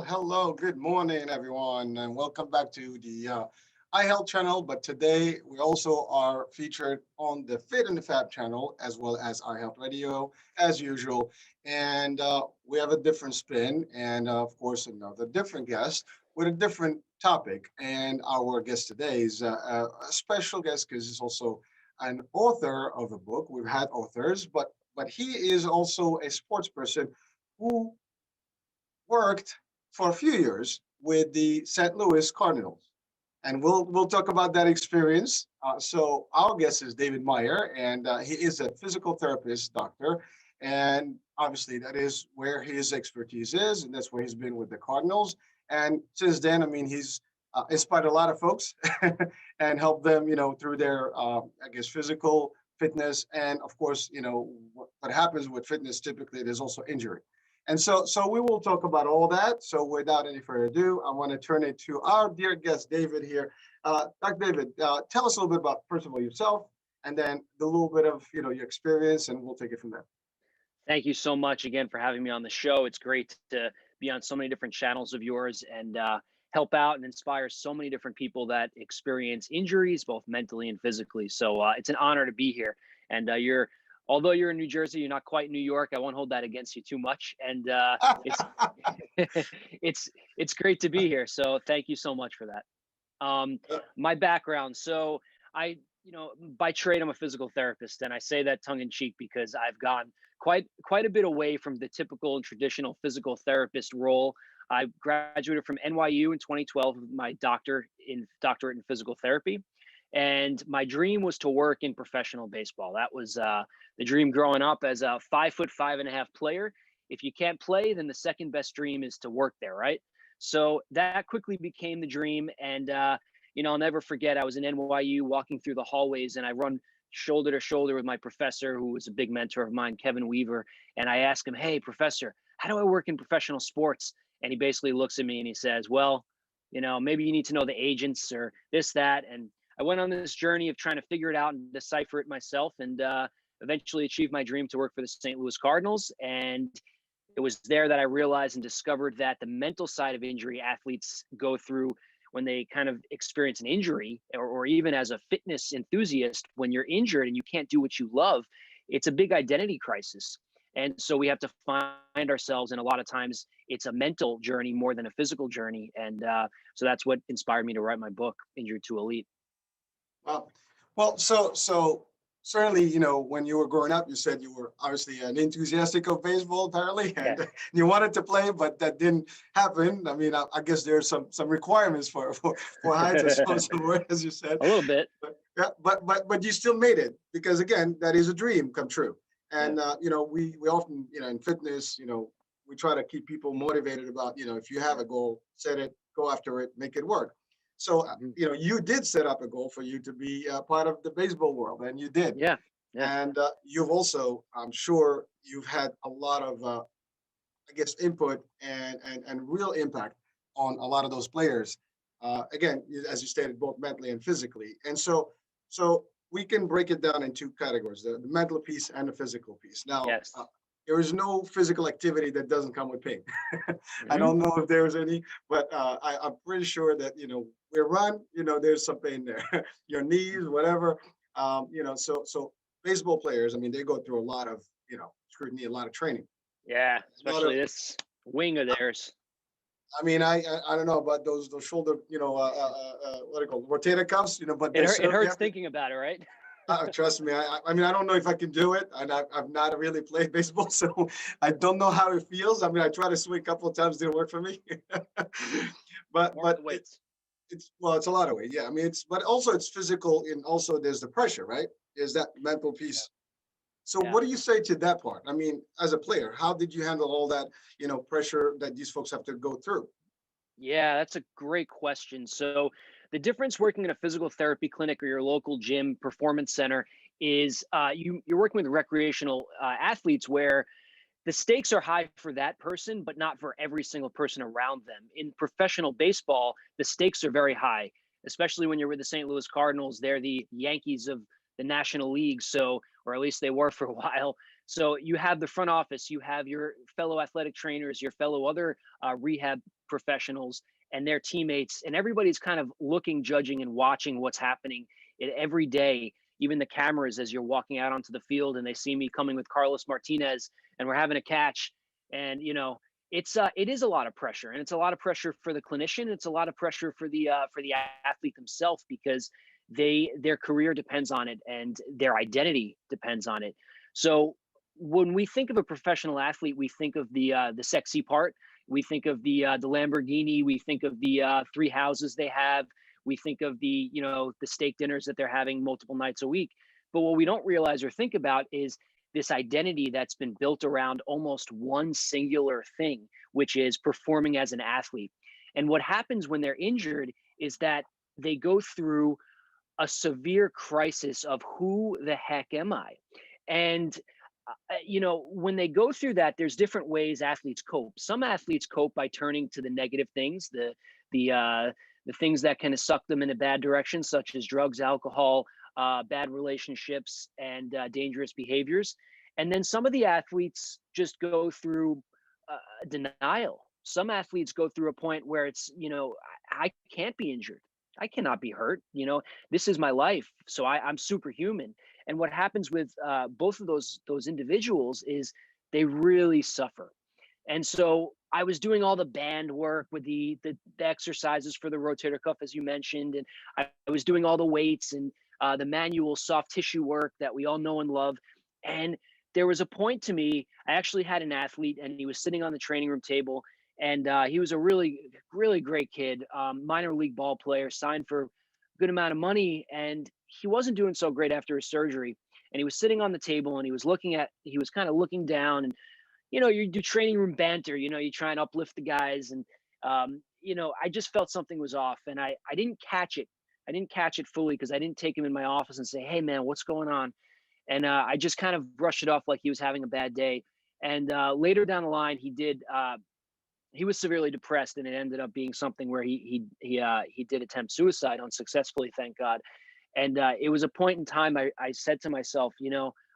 hello. Good morning, everyone, and welcome back to the iHealth channel. But today we also are featured on the Fit and the Fab channel as well as iHealth Radio as usual. And we have a different spin and, of course, another different guest with a different topic. And our guest today is a special guest because he's also an author of a book. We've had authors, but he is also a sports person who worked for a few years with the St. Louis Cardinals, and we'll talk about that experience. So our guest is David Meyer, and he is a physical therapist, doctor, and obviously that is where his expertise is, and that's where he's been with the Cardinals. And since then, I mean, he's inspired a lot of folks and helped them, through their, I guess, physical fitness, and of course, what happens with fitness typically there's also injury. And so we will talk about all that. So without any further ado, I want to turn it to our dear guest, David here. Dr. David, tell us a little bit about, first of all, yourself, and then a little bit of, your experience, and we'll take it from there. Thank you so much again for having me on the show. It's great to be on so many different channels of yours and help out and inspire so many different people that experience injuries, both mentally and physically. So it's an honor to be here. And although you're in New Jersey, you're not quite New York. I won't hold that against you too much. And it's great to be here. So thank you so much for that. My background. So by trade, I'm a physical therapist, and I say that tongue in cheek because I've gone quite a bit away from the typical and traditional physical therapist role. I graduated from NYU in 2012 with my doctorate in physical therapy. And my dream was to work in professional baseball. That was the dream growing up as a 5'5" player. If you can't play, then the second best dream is to work there, right? So that quickly became the dream. And, I'll never forget, I was in NYU walking through the hallways, and I run shoulder to shoulder with my professor, who was a big mentor of mine, Kevin Weaver. And I asked him, "Hey, professor, how do I work in professional sports?" And he basically looks at me and he says, "Well, maybe you need to know the agents or this, that." And I went on this journey of trying to figure it out and decipher it myself, and eventually achieved my dream to work for the St. Louis Cardinals. And it was there that I realized and discovered that the mental side of injury athletes go through when they kind of experience an injury, or even as a fitness enthusiast, when you're injured and you can't do what you love, it's a big identity crisis. And so we have to find ourselves, and a lot of times it's a mental journey more than a physical journey. And so that's what inspired me to write my book, Injured to Elite. Well, so certainly, when you were growing up, you said you were obviously an enthusiastic of baseball, apparently, and you wanted to play, but that didn't happen. I mean, I guess there's some requirements for height or some as you said. A little bit. But you still made it, because again, that is a dream come true. And we often, in fitness, we try to keep people motivated about, if you have a goal, set it, go after it, make it work. So, you did set up a goal for you to be part of the baseball world, and you did. Yeah. And you've also, I'm sure, you've had a lot of, I guess, input and real impact on a lot of those players. Again, as you stated, both mentally and physically. And so we can break it down in two categories: the mental piece and the physical piece. Now, Yes. There is no physical activity that doesn't come with pain. I don't know if there's any, but I'm pretty sure that, we run, there's some pain there. Your knees, whatever. So baseball players, I mean, they go through a lot of, scrutiny, a lot of training. Yeah, especially this wing of theirs. I mean, I don't know about those shoulder, what do you call it, rotator cuffs, but it hurts thinking about it, right? Trust me. I mean, I don't know if I can do it, and I've not really played baseball, so I don't know how it feels. I mean, I tried to swing a couple of times, didn't work for me. but it's a lot of weight. Yeah, I mean, but also it's physical, and also there's the pressure, right? There's that mental piece. So what do you say to that part? I mean, as a player, how did you handle all that, pressure that these folks have to go through? Yeah, that's a great question. So the difference working in a physical therapy clinic or your local gym performance center is you're working with recreational athletes, where the stakes are high for that person, but not for every single person around them. In professional baseball, the stakes are very high, especially when you're with the St. Louis Cardinals. They're the Yankees of the National League. So or at least they were for a while. So you have the front office, you have your fellow athletic trainers, your fellow other rehab professionals and their teammates, and everybody's kind of looking, judging, and watching what's happening every day. Even the cameras as you're walking out onto the field and they see me coming with Carlos Martinez and we're having a catch. And it is a lot of pressure, and it's a lot of pressure for the clinician. It's a lot of pressure for the athlete themselves, because their career depends on it and their identity depends on it. So when we think of a professional athlete, we think of the sexy part. We think of the Lamborghini. We think of the three houses they have. We think of the steak dinners that they're having multiple nights a week. But what we don't realize or think about is this identity that's been built around almost one singular thing, which is performing as an athlete. And what happens when they're injured is that they go through a severe crisis of who the heck am I? And when they go through that, there's different ways athletes cope. Some athletes cope by turning to the negative things, the things that kind of suck them in a bad direction, such as drugs, alcohol, bad relationships, and dangerous behaviors. And then some of the athletes just go through denial. Some athletes go through a point where it's, I can't be injured. I cannot be hurt. This is my life. So I'm superhuman. And what happens with both of those individuals is they really suffer. And so I was doing all the band work with the exercises for the rotator cuff, as you mentioned, and I was doing all the weights and the manual soft tissue work that we all know and love. And there was a point to me, I actually had an athlete, and he was sitting on the training room table, and he was a really, really great kid, minor league ball player, signed for a good amount of money, and he wasn't doing so great after his surgery. And he was sitting on the table, and he was kind of looking down, and you do training room banter, you try and uplift the guys. And, I just felt something was off, and I didn't catch it. I didn't catch it fully because I didn't take him in my office and say, "Hey man, what's going on?" And I just kind of brushed it off like he was having a bad day. And later down the line, he was severely depressed, and it ended up being something where he did attempt suicide unsuccessfully, thank God. And it was a point in time I said to myself,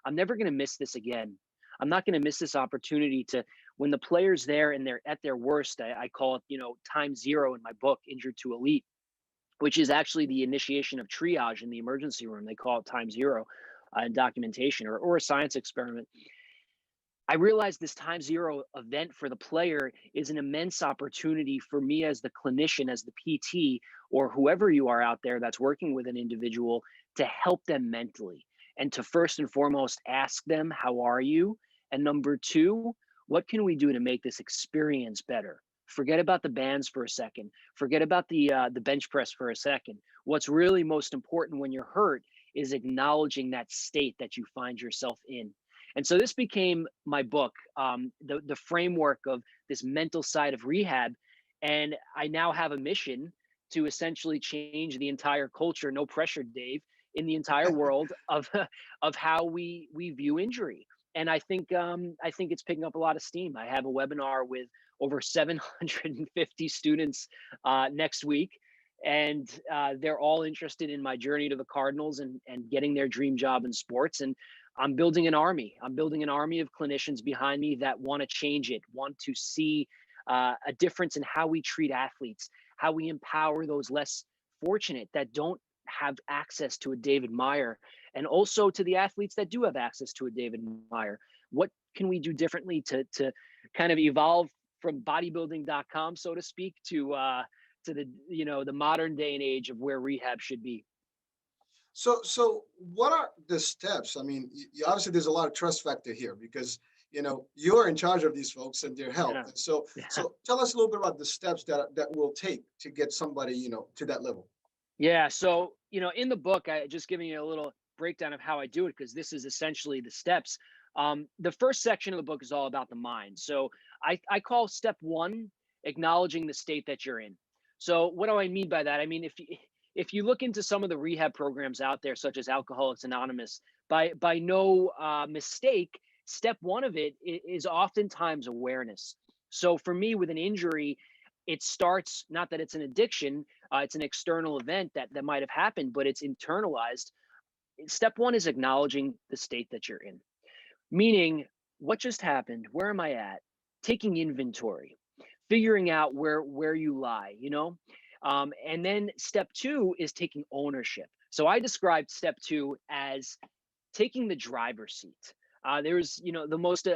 I'm never going to miss this again. I'm not going to miss this opportunity to, when the player's there and they're at their worst, I call it, time zero in my book, Injured to Elite, which is actually the initiation of triage in the emergency room. They call it time zero in documentation, or a science experiment. I realized this time zero event for the player is an immense opportunity for me as the clinician, as the PT, or whoever you are out there that's working with an individual, to help them mentally, and to first and foremost ask them, how are you? And number two, what can we do to make this experience better? Forget about the bands for a second. Forget about the bench press for a second. What's really most important when you're hurt is acknowledging that state that you find yourself in. And so this became my book, the framework of this mental side of rehab. And I now have a mission to essentially change the entire culture, no pressure, Dave, in the entire world of how we view injury. And I think it's picking up a lot of steam. I have a webinar with over 750 students next week, and they're all interested in my journey to the Cardinals and getting their dream job in sports. And I'm building an army. I'm building an army of clinicians behind me that want to change it, want to see a difference in how we treat athletes, how we empower those less fortunate that don't have access to a David Meyer, and also to the athletes that do have access to a David Meyer. What can we do differently to kind of evolve from bodybuilding.com, so to speak, to the modern day and age of where rehab should be? So what are the steps? I mean, obviously there's a lot of trust factor here because you're in charge of these folks and their health. Yeah. And so Yeah. so tell us a little bit about the steps that will take to get somebody to that level. Yeah. So, in the book, I just giving you a little breakdown of how I do it, because this is essentially the steps. The first section of the book is all about the mind. So I call step one, acknowledging the state that you're in. So what do I mean by that? I mean, if you look into some of the rehab programs out there, such as Alcoholics Anonymous, by no mistake, step one of it is oftentimes awareness. So for me, with an injury, it starts, not that it's an addiction, it's an external event that might have happened, but it's internalized. step one is acknowledging the state that you're in, meaning what just happened, where am I at, taking inventory, figuring out where you lie, and then step two is taking ownership. So I described step two as taking the driver's seat. There's, the most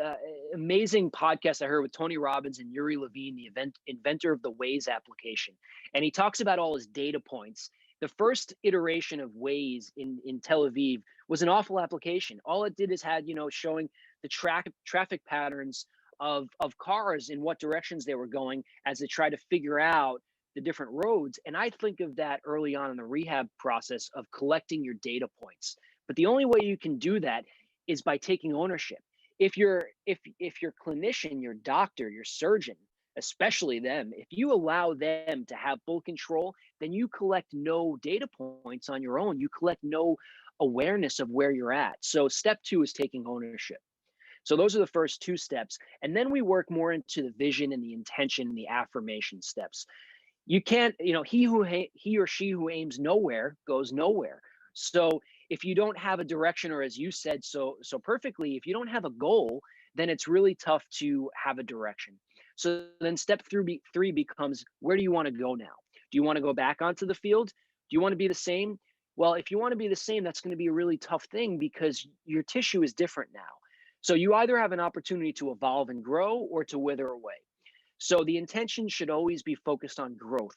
amazing podcast I heard with Tony Robbins and Yuri Levine, the inventor of the Waze application. And he talks about all his data points. The first iteration of Waze in Tel Aviv was an awful application. All it did is had, showing the traffic patterns of cars in what directions they were going as they tried to figure out the different roads. And I think of that early on in the rehab process of collecting your data points. But the only way you can do that is by taking ownership. If your clinician, your doctor, your surgeon, especially them, if you allow them to have full control, then you collect no data points on your own. You collect no awareness of where you're at. So step two is taking ownership. So those are the first two steps. And then we work more into the vision and the intention and the affirmation steps. You can't, he or she who aims nowhere goes nowhere. So if you don't have a direction, or as you said so perfectly, if you don't have a goal, then it's really tough to have a direction. So then step three becomes, where do you want to go now? Do you want to go back onto the field? Do you want to be the same? Well, if you want to be the same, that's going to be a really tough thing because your tissue is different now. So you either have an opportunity to evolve and grow or to wither away. So the intention should always be focused on growth.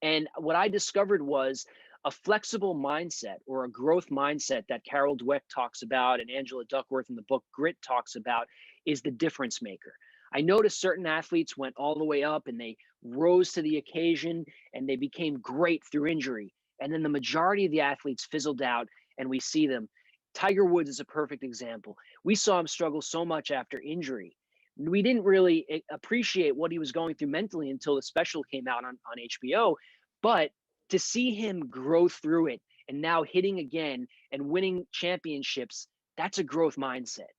And what I discovered was a flexible mindset, or a growth mindset, that Carol Dweck talks about and Angela Duckworth in the book Grit talks about, is the difference maker. I noticed certain athletes went all the way up and they rose to the occasion and they became great through injury. And then the majority of the athletes fizzled out, and we see them. Tiger Woods is a perfect example. We saw him struggle so much after injury. We didn't really appreciate what he was going through mentally until the special came out on HBO. But to see him grow through it and now hitting again and winning championships, that's a growth mindset.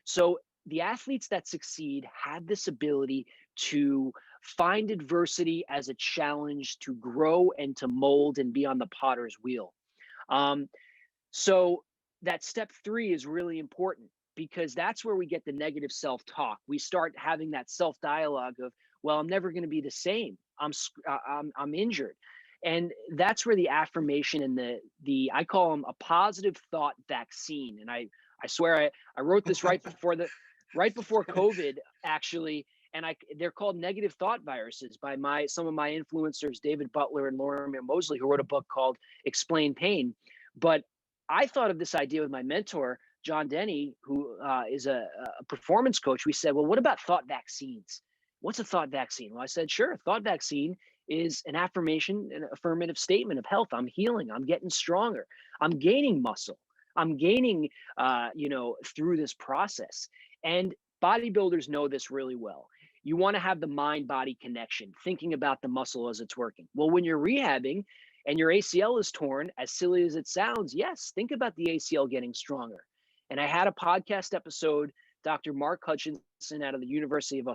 So the athletes that succeed have this ability to find adversity as a challenge to grow and to mold and be on the potter's wheel. So that step three is really important, because that's where we get the negative self-talk. We start having that self-dialogue of, well, I'm never going to be the same. I'm injured. And that's where the affirmation and the I call them a positive thought vaccine. And I swear I wrote this right before COVID, actually. And they're called negative thought viruses by some of my influencers, David Butler and Lauren Mosley, who wrote a book called Explain Pain. But I thought of this idea with my mentor, John Denny, who is a performance coach. We said, well, what about thought vaccines? What's a thought vaccine? Well, I said, sure. A thought vaccine is an affirmation, an affirmative statement of health. I'm healing. I'm getting stronger. I'm gaining muscle. I'm gaining, through this process. And bodybuilders know this really well. You want to have the mind-body connection, thinking about the muscle as it's working. Well, when you're rehabbing and your ACL is torn, as silly as it sounds, yes, think about the ACL getting stronger. And I had a podcast episode, Dr. Mark Hutchinson out of the University of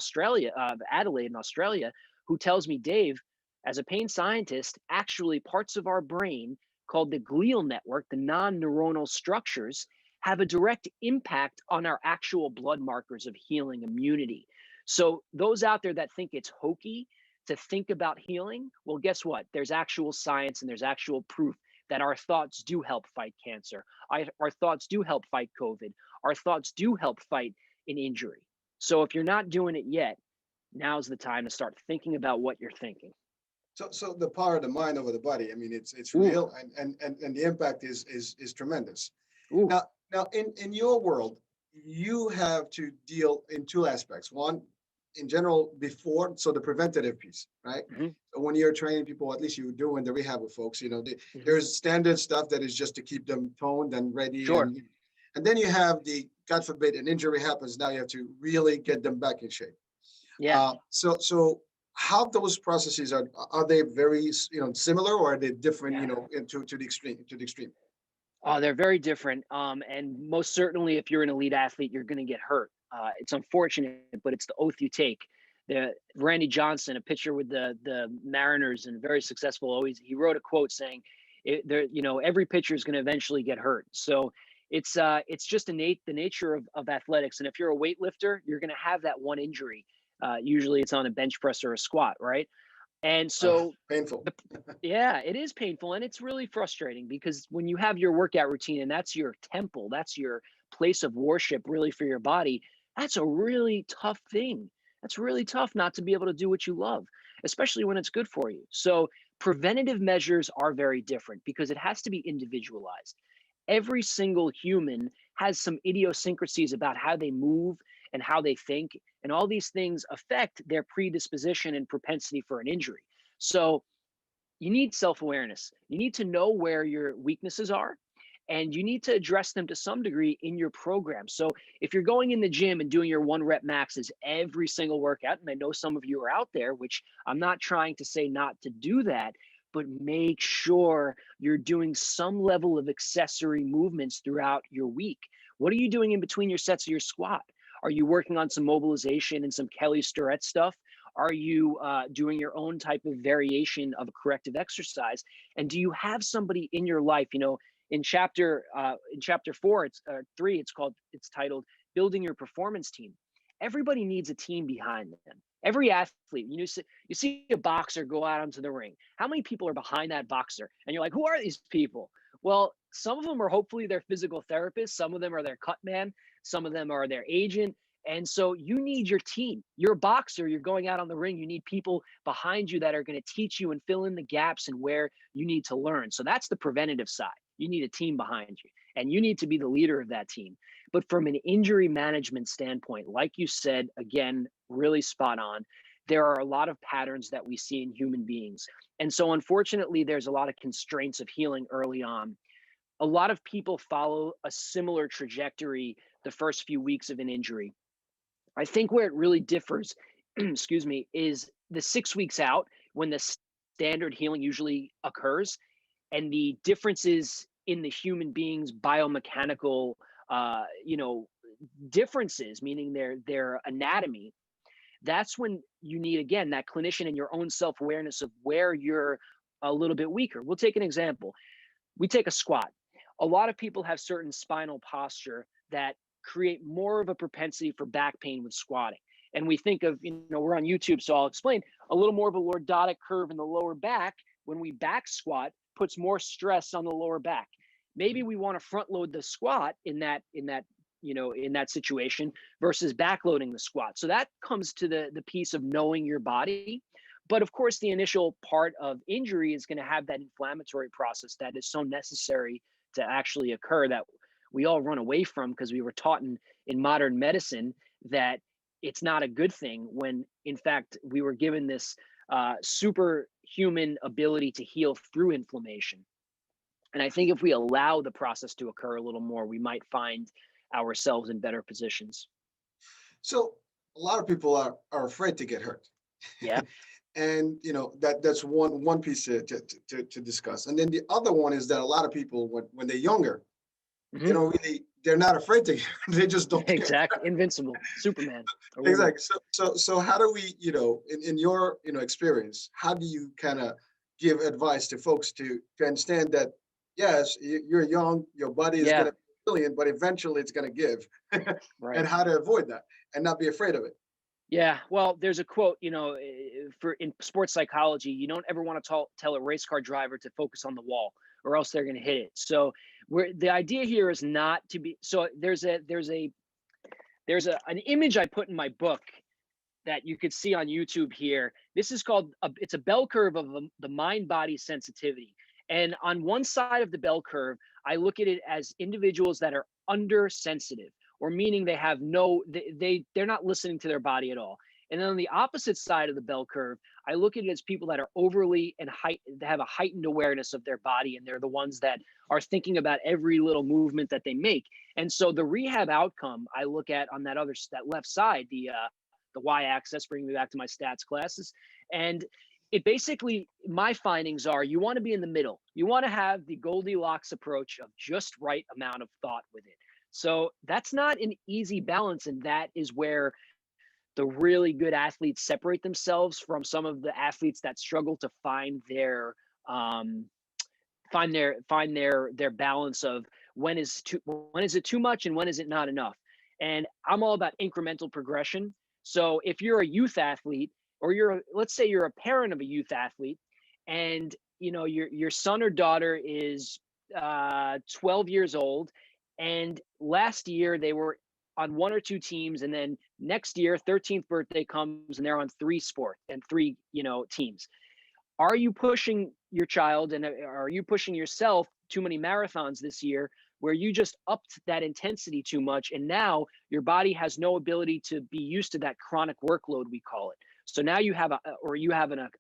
Adelaide in Australia, who tells me, Dave, as a pain scientist, actually parts of our brain called the glial network, the non-neuronal structures, have a direct impact on our actual blood markers of healing immunity. So those out there that think it's hokey to think about healing, well, guess what? There's actual science and there's actual proof that our thoughts do help fight cancer. Our thoughts do help fight COVID. Our thoughts do help fight an injury. So if you're not doing it yet, now's the time to start thinking about what you're thinking. So the power of the mind over the body. I mean, it's Ooh. real, and the impact is tremendous. Ooh. Now in your world, you have to deal in two aspects. One, in general, before, so the preventative piece, right? Mm-hmm. So when you're training people, at least you do in the rehab with folks, Mm-hmm. there's standard stuff that is just to keep them toned and ready. Sure. And then you have the, God forbid, an injury happens. Now you have to really get them back in shape. Yeah. So how those processes are they very similar, or are they different? Yeah. To the extreme. Oh, they're very different. And most certainly, if you're an elite athlete, you're going to get hurt. It's unfortunate, but it's the oath you take. Randy Johnson, a pitcher with the Mariners and very successful, he wrote a quote saying, Every pitcher is going to eventually get hurt. So it's just the nature of athletics. And if you're a weightlifter, you're going to have that one injury. Usually it's on a bench press or a squat, right? And so Painful. yeah, it is painful and it's really frustrating because when you have your workout routine and that's your temple, that's your place of worship really for your body, that's a really tough thing. That's really tough not to be able to do what you love, especially when it's good for you. So preventative measures are very different because it has to be individualized. Every single human has some idiosyncrasies about how they move and how they think, and all these things affect their predisposition and propensity for an injury. So you need self-awareness. You need to know where your weaknesses are and you need to address them to some degree in your program. So if you're going in the gym and doing your 1 rep maxes every single workout, and I know some of you are out there, which I'm not trying to say not to do that, but make sure you're doing some level of accessory movements throughout your week. What are you doing in between your sets of your squat? Are you working on some mobilization and some Kelly Starrett stuff? Are you doing your own type of variation of a corrective exercise? And do you have somebody in your life? In chapter 4, it's 3. It's titled "Building Your Performance Team." Everybody needs a team behind them. Every athlete, you see a boxer go out onto the ring. How many people are behind that boxer? And you're like, who are these people? Well, some of them are hopefully their physical therapists. Some of them are their cut man. Some of them are their agent. And so you need your team. You're a boxer. You're going out on the ring. You need people behind you that are going to teach you and fill in the gaps and where you need to learn. So that's the preventative side. You need a team behind you, and you need to be the leader of that team. But from an injury management standpoint, like you said, again, really spot on. There are a lot of patterns that we see in human beings. And so unfortunately, there's a lot of constraints of healing early on. A lot of people follow a similar trajectory the first few weeks of an injury. I think where it really differs, excuse me, is the 6 weeks out when the standard healing usually occurs and the differences in the human being's biomechanical, uh, you know, differences, meaning their anatomy. That's when you need, again, that clinician and your own self-awareness of where you're a little bit weaker. We'll take an example. We take a squat. A lot of people have certain spinal posture that create more of a propensity for back pain with squatting. And we think of, we're on YouTube, so I'll explain a little more of a lordotic curve in the lower back. When we back squat, puts more stress on the lower back. Maybe we want to front load the squat in that situation versus backloading the squat. So that comes to the piece of knowing your body. But of course, the initial part of injury is going to have that inflammatory process that is so necessary to actually occur that we all run away from because we were taught in modern medicine that it's not a good thing when in fact we were given this superhuman ability to heal through inflammation. And I think if we allow the process to occur a little more, we might find ourselves in better positions. So a lot of people are afraid to get hurt. Yeah. And that's one piece to discuss. And then the other one is that a lot of people when they're younger, Mhm. they're not afraid to get hurt. They just don't get Exactly. Invincible. Superman. Or woman. exactly. So how do we, in your experience, how do you kind of give advice to folks to understand that yes, you're young, your body is Yeah. gonna be brilliant, but eventually it's gonna give, Right. and how to avoid that and not be afraid of it. Yeah, well, there's a quote, for in sports psychology, you don't ever want to tell a race car driver to focus on the wall, or else they're going to hit it. So, the idea here is not to be. So there's an image I put in my book that you could see on YouTube here. This is called it's a bell curve of the mind body sensitivity. And on one side of the bell curve, I look at it as individuals that are under sensitive, or meaning they have they're not listening to their body at all. And then on the opposite side of the bell curve, I look at it as people that are overly and they have a heightened awareness of their body, and they're the ones that are thinking about every little movement that they make. And so the rehab outcome I look at on that left side, the y-axis, bringing me back to my stats classes. And it basically, my findings are you want to be in the middle. You want to have the Goldilocks approach of just right amount of thought with it. So that's not an easy balance. And that is where the really good athletes separate themselves from some of the athletes that struggle to find find their balance of when is it too much and when is it not enough. And I'm all about incremental progression. So if you're a youth athlete, or let's say you're a parent of a youth athlete, and your son or daughter is 12 years old, and last year they were on one or two teams, and then next year 13th birthday comes and they're on three sport and three teams. Are you pushing your child, and are you pushing yourself too many marathons this year, where you just upped that intensity too much, and now your body has no ability to be used to that chronic workload, we call it. So now you have a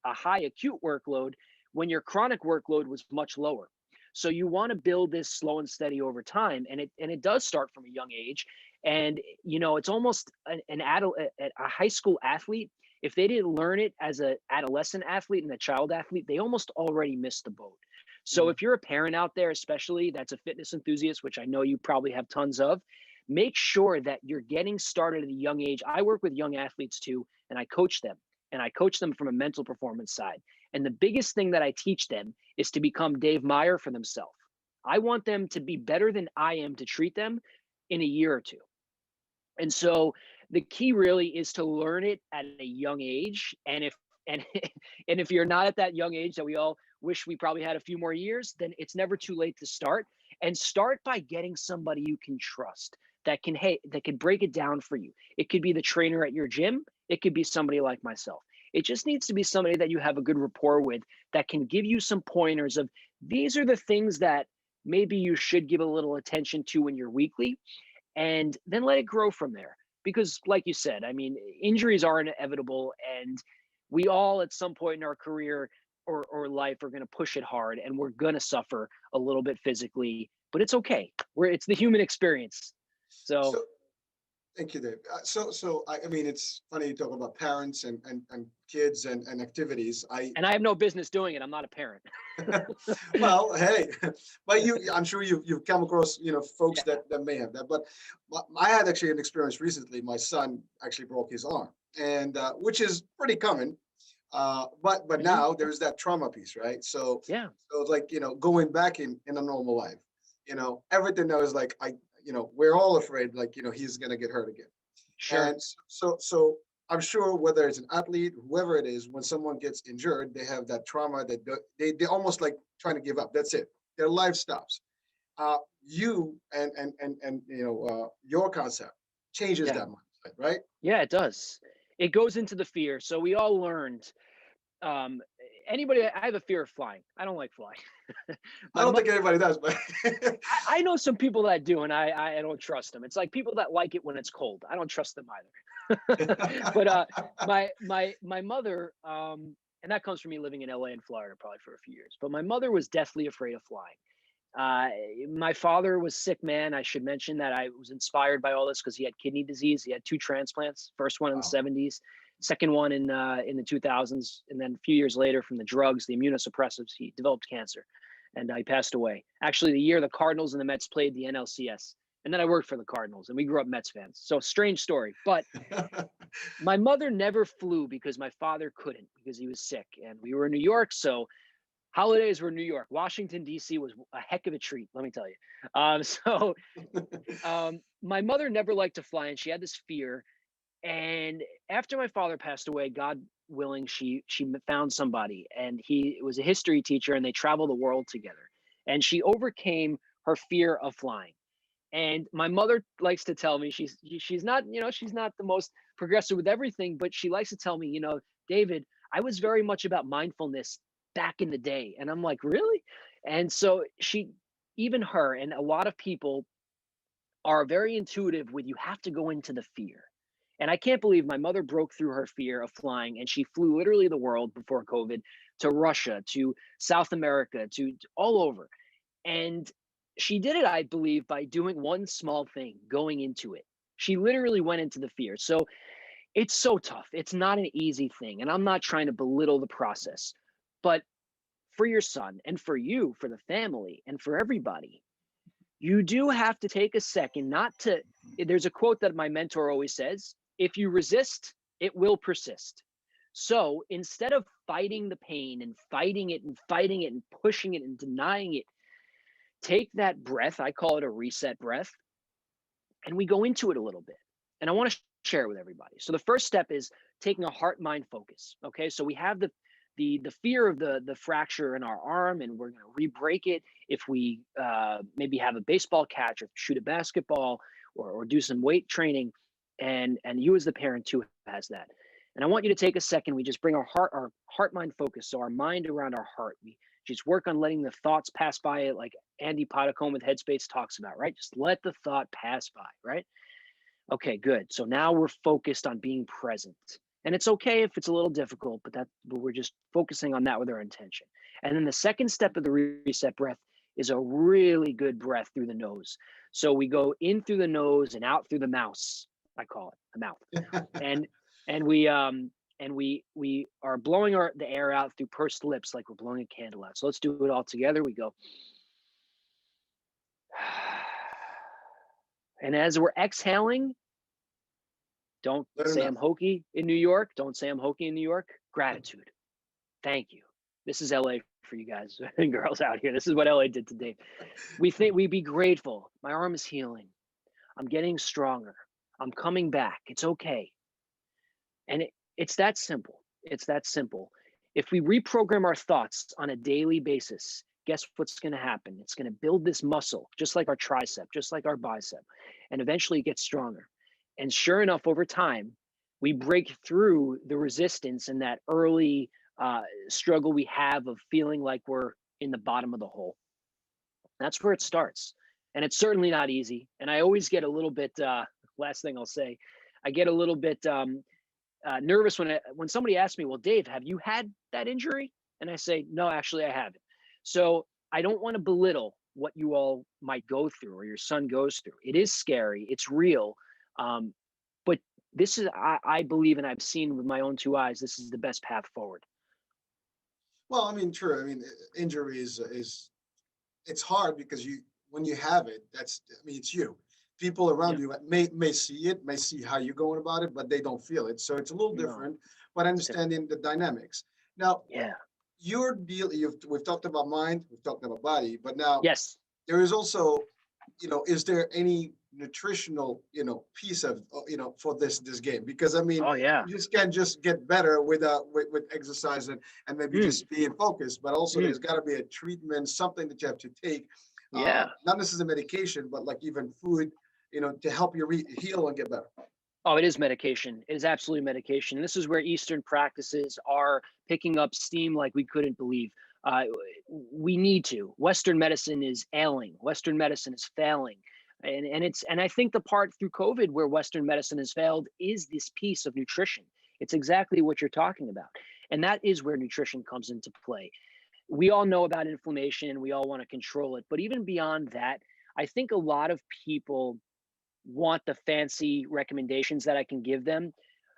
high acute workload when your chronic workload was much lower. So you want to build this slow and steady over time, and it does start from a young age. And it's almost a high school athlete. If they didn't learn it as an adolescent athlete and a child athlete, they almost already missed the boat. So if you're a parent out there, especially that's a fitness enthusiast, which I know you probably have tons of, make sure that you're getting started at a young age. I work with young athletes too, and I coach them. And I coach them from a mental performance side. And the biggest thing that I teach them is to become Dave Meyer for themselves. I want them to be better than I am to treat them in a year or two. And so the key really is to learn it at a young age. And and if you're not at that young age that we all wish we probably had a few more years, then it's never too late to start. And start by getting somebody you can trust that can break it down for you. It could be the trainer at your gym. It could be somebody like myself. It just needs to be somebody that you have a good rapport with, that can give you some pointers of, these are the things that maybe you should give a little attention to in your weekly, and then let it grow from there. Because like you said, I mean, injuries are inevitable, and we all at some point in our career or life are going to push it hard, and we're going to suffer a little bit physically, but it's okay. It's the human experience. So So thank you, Dave. I mean, it's funny you talk about parents and kids and activities. and I have no business doing it. I'm not a parent. Well, hey, but I'm sure you've come across, folks Yeah. that may have that. But I had actually an experience recently. My son actually broke his arm, and which is pretty common. But Hmm. now there's that trauma piece, right? Yeah. So it's like, going back in a normal life, everything that was like, we're all afraid, like, he's gonna get hurt again. Sure. And so I'm sure whether it's an athlete, whoever it is, when someone gets injured, they have that trauma that they almost like trying to give up. That's it. Their life stops. You and your concept changes Yeah. that mindset, right? Yeah, it does. It goes into the fear. So we all learned. Um, I have a fear of flying. I don't like flying. I My don't mo- think anybody does, but I know some people that do, and I don't trust them. It's like people that like it when it's cold. I don't trust them either. But my mother, and that comes from me living in LA and Florida probably for a few years. But my mother was deathly afraid of flying. Uh, my father was sick, man. I should mention that I was inspired by all this because he had kidney disease. He had two transplants. First one in the wow. '70s, second one in the 2000s, and then a few years later, from the drugs, the immunosuppressives, he developed cancer, and he passed away. Actually, the year the Cardinals and the Mets played the NLCS, and then I worked for the Cardinals, and we grew up Mets fans. So strange story, but my mother never flew because my father couldn't, because he was sick, and we were in New York, so holidays were New York. Washington, D.C. was a heck of a treat, let me tell you. So my mother never liked to fly, and she had this fear. And after my father passed away, God willing, she found somebody, and he was a history teacher, and they traveled the world together. And she overcame her fear of flying. And my mother likes to tell me, she's not, she's not the most progressive with everything, but she likes to tell me, David, I was very much about mindfulness back in the day. And I'm like, really? And so even her and a lot of people are very intuitive with, you have to go into the fear. And I can't believe my mother broke through her fear of flying, and she flew literally the world before COVID, to Russia, to South America, to all over. And she did it, I believe, by doing one small thing, going into it. She literally went into the fear. So it's so tough. It's not an easy thing. And I'm not trying to belittle the process, but for your son and for you, for the family, and for everybody, you do have to take a second not to. There's a quote that my mentor always says: if you resist, it will persist. So instead of fighting the pain and fighting it and fighting it and pushing it and denying it, take that breath. I call it a reset breath, and we go into it a little bit. And I want to share it with everybody. So the first step is taking a heart mind focus. Okay, so we have the fear of the fracture in our arm, and we're going to re-break it if we maybe have a baseball catch or shoot a basketball or do some weight training. And you as the parent too has that. And I want you to take a second. We just bring our heart mind focus, so our mind around our heart. We just work on letting the thoughts pass by it, like Andy Podicone with Headspace talks about, right? Just let the thought pass by, right? Okay, good. So now we're focused on being present. And it's okay if it's a little difficult, but we're just focusing on that with our intention. And then the second step of the reset breath is a really good breath through the nose. So we go in through the nose and out through the mouth. I call it the mouth. And we are blowing the air out through pursed lips like we're blowing a candle out. So let's do it all together. We go. And as we're exhaling, don't say I'm hokey in New York. Don't say I'm hokey in New York. Gratitude. Thank you. This is LA for you guys and girls out here. This is what LA did today. We think we'd be grateful. My arm is healing. I'm getting stronger. I'm coming back. It's okay. And it's that simple. It's that simple. If we reprogram our thoughts on a daily basis, guess what's going to happen? It's going to build this muscle, just like our tricep, just like our bicep, and eventually get stronger. And sure enough, over time, we break through the resistance and that early struggle we have of feeling like we're in the bottom of the hole. That's where it starts. And it's certainly not easy. And I always get a little bit, last thing I'll say, I get a little bit nervous when somebody asks me, well, Dave, have you had that injury? And I say, no, actually I haven't. So I don't want to belittle what you all might go through or your son goes through. It is scary. It's real. But this is, I believe, and I've seen with my own two eyes, this is the best path forward. Well, I mean, true. I mean, injury is it's hard because when you have it, it's you. People around you may see it, may see how you're going about it, but they don't feel it. So it's a little different, but understanding the dynamics. Now, your deal, we've talked about mind, we've talked about body, but now yes, there is also, is there any nutritional, piece of, for this game? Because I mean, you just can't just get better with exercise and maybe just being focused, but also there's got to be a treatment, something that you have to take. Not necessarily medication, but like even food, to help you heal and get better. Oh, it is medication. It is absolutely medication. This is where Eastern practices are picking up steam like we couldn't believe. We need to. Western medicine is ailing. Western medicine is failing. And I think the part through COVID where Western medicine has failed is this piece of nutrition. It's exactly what you're talking about. And that is where nutrition comes into play. We all know about inflammation. We all want to control it. But even beyond that, I think a lot of people want the fancy recommendations that I can give them.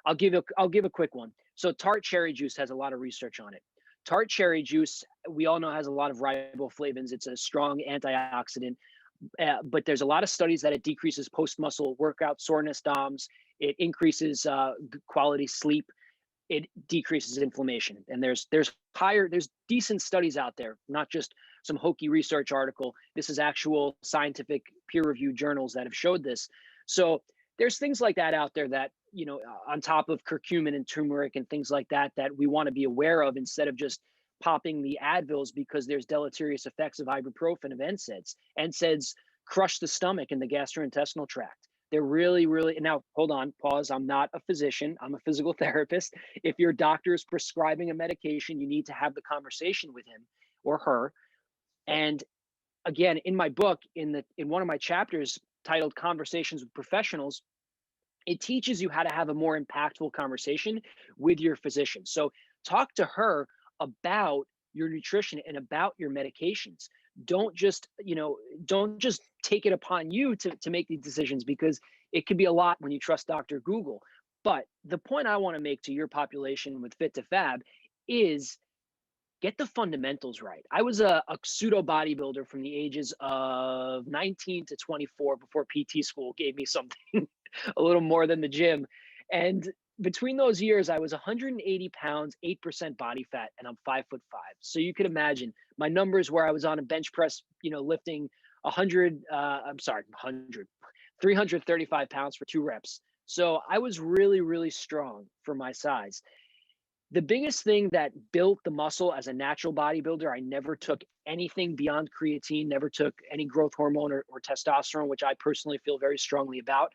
I'll give a quick one. So tart cherry juice has a lot of research on it. Tart cherry juice, we all know, has a lot of riboflavins. It's a strong antioxidant, but there's a lot of studies that it decreases post-muscle workout soreness DOMS. It increases quality sleep. It decreases inflammation. And there's decent studies out there, not just some hokey research article. This is actual scientific peer-reviewed journals that have showed this. So there's things like that out there that, on top of curcumin and turmeric and things like that, that we want to be aware of instead of just popping the Advils because there's deleterious effects of ibuprofen, of NSAIDs. NSAIDs crush the stomach and the gastrointestinal tract. They're really, really, now hold on, pause. I'm not a physician. I'm a physical therapist. If your doctor is prescribing a medication, you need to have the conversation with him or her. And again, in my book, in one of my chapters titled Conversations with Professionals, it teaches you how to have a more impactful conversation with your physician. So talk to her about your nutrition and about your medications. Don't just take it upon you to make these decisions, because it can be a lot when you trust Dr. Google. But the point I want to make to your population with Fit to Fab is get the fundamentals right. I was a pseudo bodybuilder from the ages of 19 to 24 before PT school gave me something a little more than the gym. And between those years, I was 180 pounds, 8% body fat, and I'm 5'5". So you could imagine my numbers where I was on a bench press, lifting 100, I'm sorry, 100, 335 pounds for 2 reps. So I was really, really strong for my size. The biggest thing that built the muscle as a natural bodybuilder, I never took anything beyond creatine, never took any growth hormone or testosterone, which I personally feel very strongly about.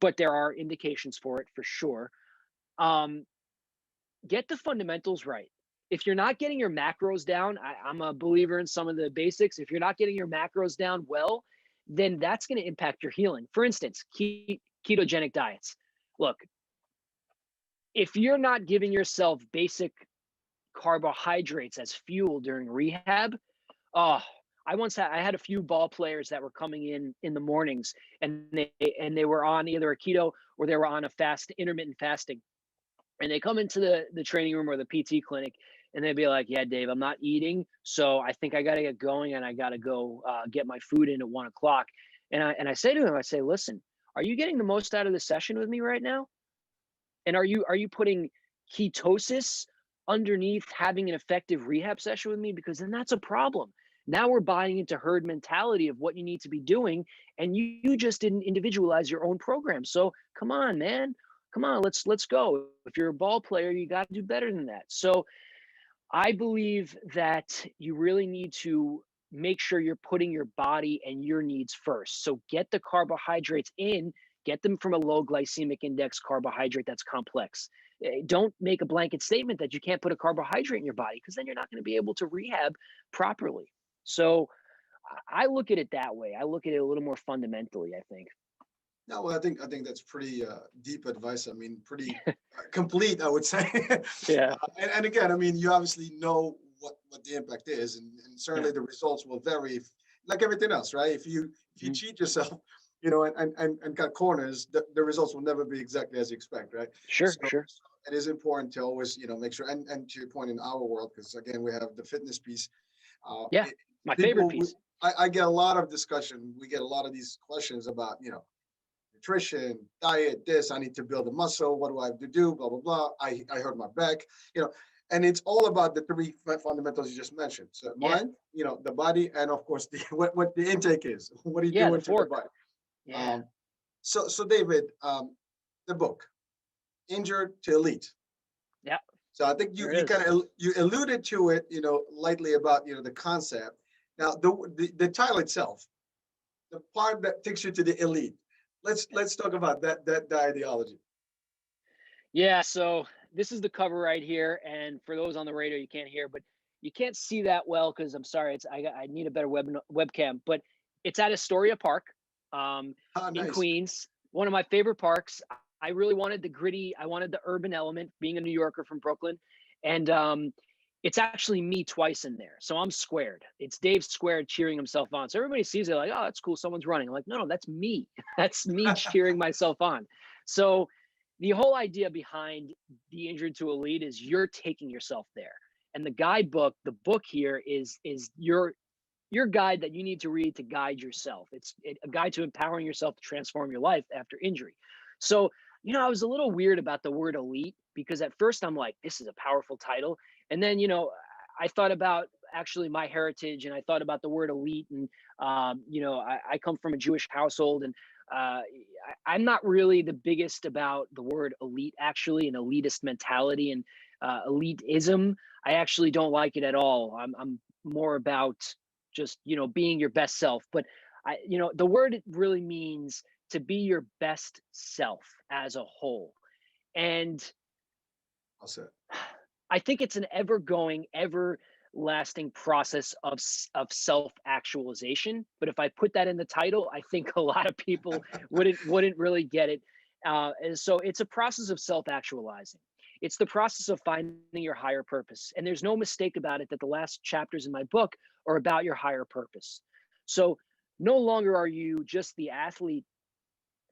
But there are indications for it for sure. Um, get the fundamentals right. If you're not getting your macros down, I'm a believer in some of the basics. If you're not getting your macros down well, then that's going to impact your healing. For instance, ketogenic diets. Look, if you're not giving yourself basic carbohydrates as fuel during rehab, oh, I had a few ball players that were coming in the mornings, and they were on either a keto or they were on a intermittent fasting, and they come into the training room or the PT clinic, and they'd be like, "Yeah, Dave, I'm not eating, so I think I got to get going, and I got to go get my food in at 1 o'clock." And I say to him, I say, "Listen, are you getting the most out of the session with me right now? And are you putting ketosis underneath having an effective rehab session with me? Because then that's a problem. Now we're buying into herd mentality of what you need to be doing, and you just didn't individualize your own program. So come on, man. Come on, let's go. If you're a ball player, you got to do better than that." So I believe that you really need to make sure you're putting your body and your needs first. So get the carbohydrates in, get them from a low glycemic index carbohydrate that's complex. Don't make a blanket statement that you can't put a carbohydrate in your body, because then you're not going to be able to rehab properly. So I look at it that way. I look at it a little more fundamentally, I think. No, well, I think that's pretty deep advice. I mean, pretty complete, I would say. Yeah. And again, I mean, you obviously know what the impact is, and Yeah. certainly the results will vary, like everything else, right? If you Mhm. cheat yourself, and cut corners, the results will never be exactly as you expect, right? Sure, sure. So it is important to always, make sure. And to your point, in our world, because again, we have the fitness piece. Yeah. It, My favorite people, piece. I get a lot of discussion. We get a lot of these questions about, nutrition, diet, this, I need to build a muscle. What do I have to do? Blah, blah, blah. I hurt my back, you know, and it's all about the three fundamentals you just mentioned. So Yeah. mind, the body, and of course, what the intake is. What are you Yeah. The doing to the fork. body? Yeah. Um, so David, the book, Injured to Elite. Yeah. So I think you There it you is. kind of you alluded to it, lightly about the concept. Now the title itself, the part that takes you to the elite. Let's talk about that the ideology. Yeah, so this is the cover right here, and for those on the radio, you can't hear, but you can't see that well because I'm sorry, I need a better webcam, but it's at Astoria Park, Ah, in nice. Queens, one of my favorite parks. I really wanted the gritty, I wanted the urban element, being a New Yorker from Brooklyn, and it's actually me twice in there, so I'm squared. It's Dave squared cheering himself on, so everybody sees it like, oh, that's cool, someone's running. I'm like, no, no, that's me. That's me cheering myself on. So the whole idea behind the Injured to Elite is you're taking yourself there. And the guidebook, the book here is your guide that you need to read to guide yourself. A guide to empowering yourself to transform your life after injury. So, I was a little weird about the word elite, because at first I'm like, this is a powerful title. And then, I thought about actually my heritage, and I thought about the word elite. And, I come from a Jewish household, and I'm not really the biggest about the word elite, actually, an elitist mentality and elitism. I actually don't like it at all. I'm more about just being your best self. But the word really means to be your best self as a whole. And I'll say. I think it's an ever going, ever lasting process of self actualization. But if I put that in the title, I think a lot of people wouldn't really get it. And so it's a process of self actualizing. It's the process of finding your higher purpose. And there's no mistake about it that the last chapters in my book are about your higher purpose. So no longer are you just the athlete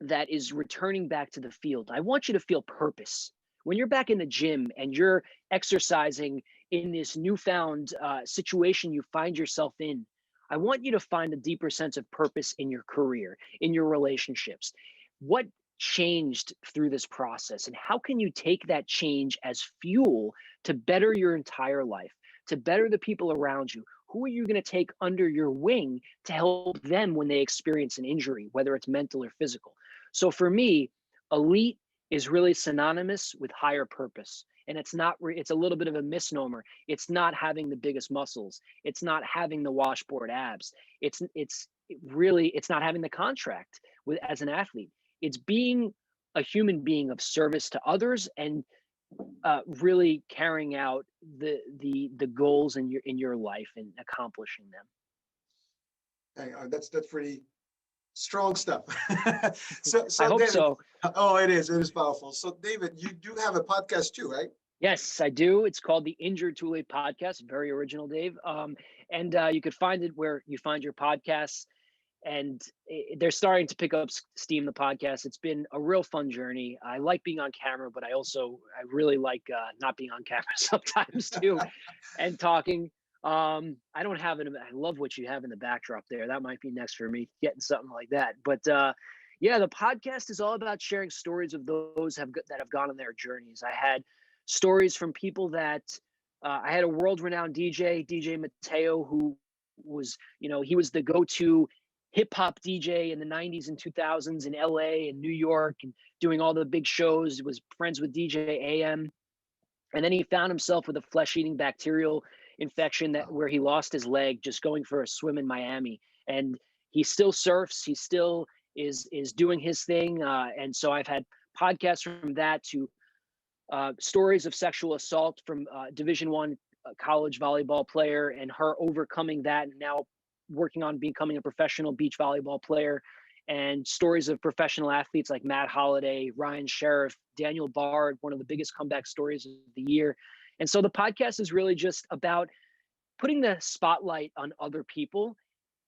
that is returning back to the field. I want you to feel purpose. When you're back in the gym and you're exercising in this newfound situation you find yourself in, I want you to find a deeper sense of purpose in your career, in your relationships. What changed through this process, and how can you take that change as fuel to better your entire life, to better the people around you? Who are you going to take under your wing to help them when they experience an injury, whether it's mental or physical? So for me, elite is really synonymous with higher purpose. And it's not, it's a little bit of a misnomer. It's not having the biggest muscles. It's not having the washboard abs. It's really, it's not having the contract with as an athlete. It's being a human being of service to others, and really carrying out the goals in your life and accomplishing them. Hey, that's pretty strong stuff. so I so hope David, so. oh, it is powerful. So David, you do have a podcast too, right? Yes, I do. It's called the Injur podcast. Very original, Dave. And you could find it where you find your podcasts. And they're starting to pick up steam, the podcast. It's been a real fun journey. I like being on camera, but I really like not being on camera sometimes too, and talking. I don't have it. I love what you have in the backdrop there. That might be next for me, getting something like that. But yeah, the podcast is all about sharing stories of those that have gone on their journeys. I had stories from people that I had a world-renowned DJ Mateo, who was, he was the go-to hip hop DJ in the 90s and 2000s in LA and New York, and doing all the big shows. He was friends with DJ AM. And then he found himself with a flesh-eating bacterial infection where he lost his leg just going for a swim in Miami. And he still surfs. He still is doing his thing. And so I've had podcasts from that to stories of sexual assault from Division I college volleyball player, and her overcoming that, and now working on becoming a professional beach volleyball player, and stories of professional athletes like Matt Holliday, Ryan Sheriff, Daniel Bard, one of the biggest comeback stories of the year. And so the podcast is really just about putting the spotlight on other people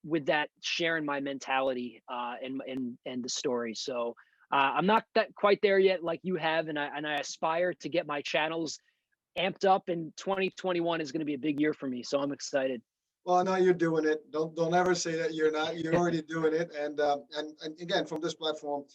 with that sharing my mentality and the story. So I'm not that quite there yet like you have, and I aspire to get my channels amped up, and 2021 is going to be a big year for me. So I'm excited. Well, no, you're doing it. Don't ever say that you're not. You're already doing it. And again, from this platform,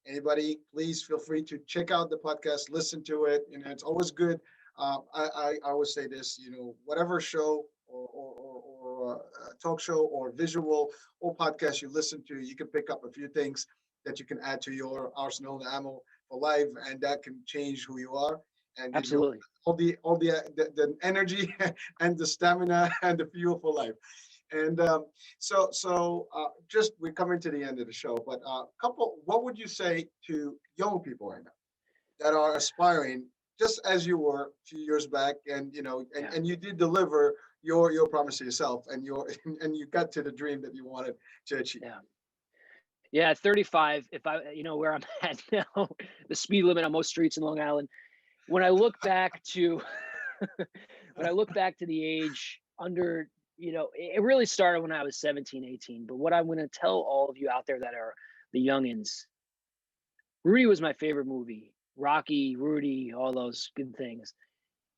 anybody, please feel free to check out the podcast, listen to it. It's always good. I always say this. Whatever show or talk show or visual or podcast you listen to, you can pick up a few things that you can add to your arsenal and ammo for life, and that can change who you are and give you Absolutely. the energy and the stamina and the fuel for life. And just we're coming to the end of the show, but what would you say to young people right now that are aspiring, just as you were a few years back, and Yeah. and you did deliver your promise to yourself, and and you got to the dream that you wanted to achieve. Yeah. Yeah. At 35, if where I'm at now, the speed limit on most streets in Long Island, when I look back to when I look back to the age under, it really started when I was 17, 18. But what I'm going to tell all of you out there that are the youngins, Rudy was my favorite movie. Rocky, Rudy, all those good things.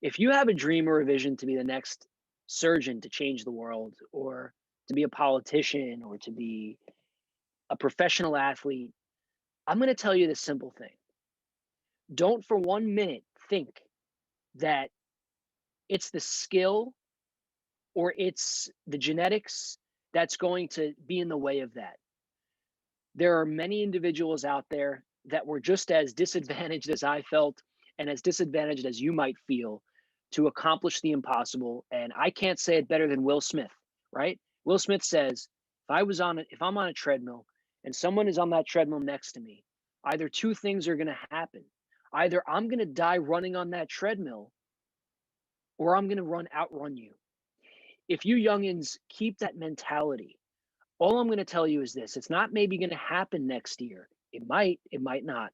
If you have a dream or a vision to be the next surgeon to change the world, or to be a politician, or to be a professional athlete, I'm going to tell you this simple thing. Don't for 1 minute think that it's the skill or it's the genetics that's going to be in the way of that. There are many individuals out there that were just as disadvantaged as I felt, and as disadvantaged as you might feel, to accomplish the impossible. And I can't say it better than Will Smith, right? Will Smith says, if I'm on a treadmill and someone is on that treadmill next to me, either two things are going to happen. Either I'm going to die running on that treadmill, or I'm going to outrun you. If you youngins keep that mentality, all I'm going to tell you is this: it's not maybe going to happen next year. It might not.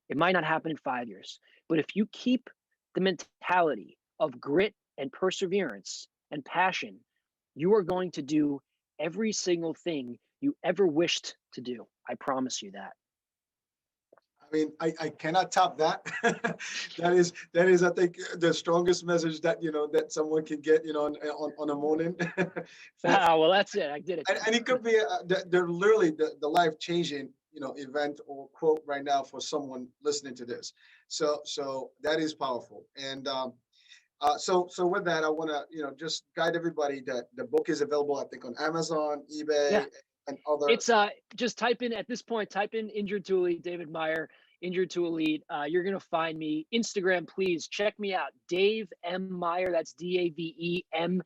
It might not happen in 5 years. But if you keep the mentality of grit and perseverance and passion, you are going to do every single thing you ever wished to do. I promise you that. I mean, I cannot top that. that is, I think, the strongest message that that someone can get, on a morning. Well, that's it. I did it. And it could be they're literally the life changing event or quote right now for someone listening to this. So that is powerful. And so with that, I want to just guide everybody that the book is available, I think, on Amazon, Yeah. eBay, and other. It's just type in at this point, type in Injured to Elite, David Meyer, Injured to Elite. You're gonna find me. Instagram, please check me out. Dave M. Meyer. That's DAVEMMEYER.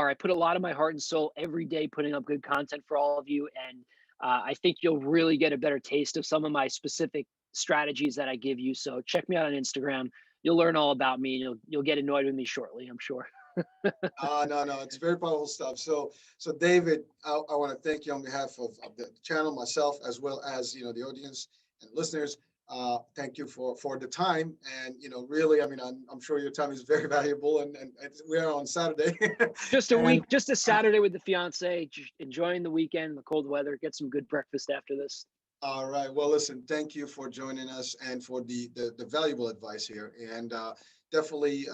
I put a lot of my heart and soul every day putting up good content for all of you. And I think you'll really get a better taste of some of my specific strategies that I give you. So check me out on Instagram. You'll learn all about me. You'll get annoyed with me shortly, I'm sure. No, it's very powerful stuff. So David, I want to thank you on behalf of the channel, myself, as well as the audience and listeners. Thank you for the time, and really, I mean, I'm sure your time is very valuable, and we are on Saturday, Just a and week, just a Saturday with the fiance, enjoying the weekend, the cold weather. Get some good breakfast after this. all right. Well, listen, thank you for joining us and for the valuable advice here. And definitely,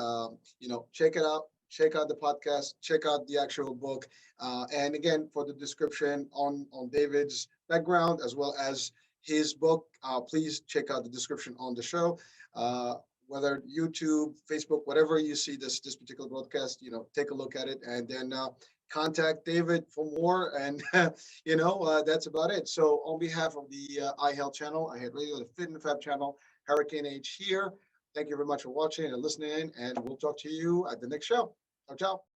check it out. Check out the podcast. Check out the actual book. And again, for the description on David's background as well as his book, please check out the description on the show. Whether YouTube, Facebook, whatever you see this particular broadcast, take a look at it and then contact David for more. And that's about it. So on behalf of the iHealth channel, I had Radio, the Fit and Fab channel, Hurricane H here. Thank you very much for watching and listening, and we'll talk to you at the next show. Ciao, ciao.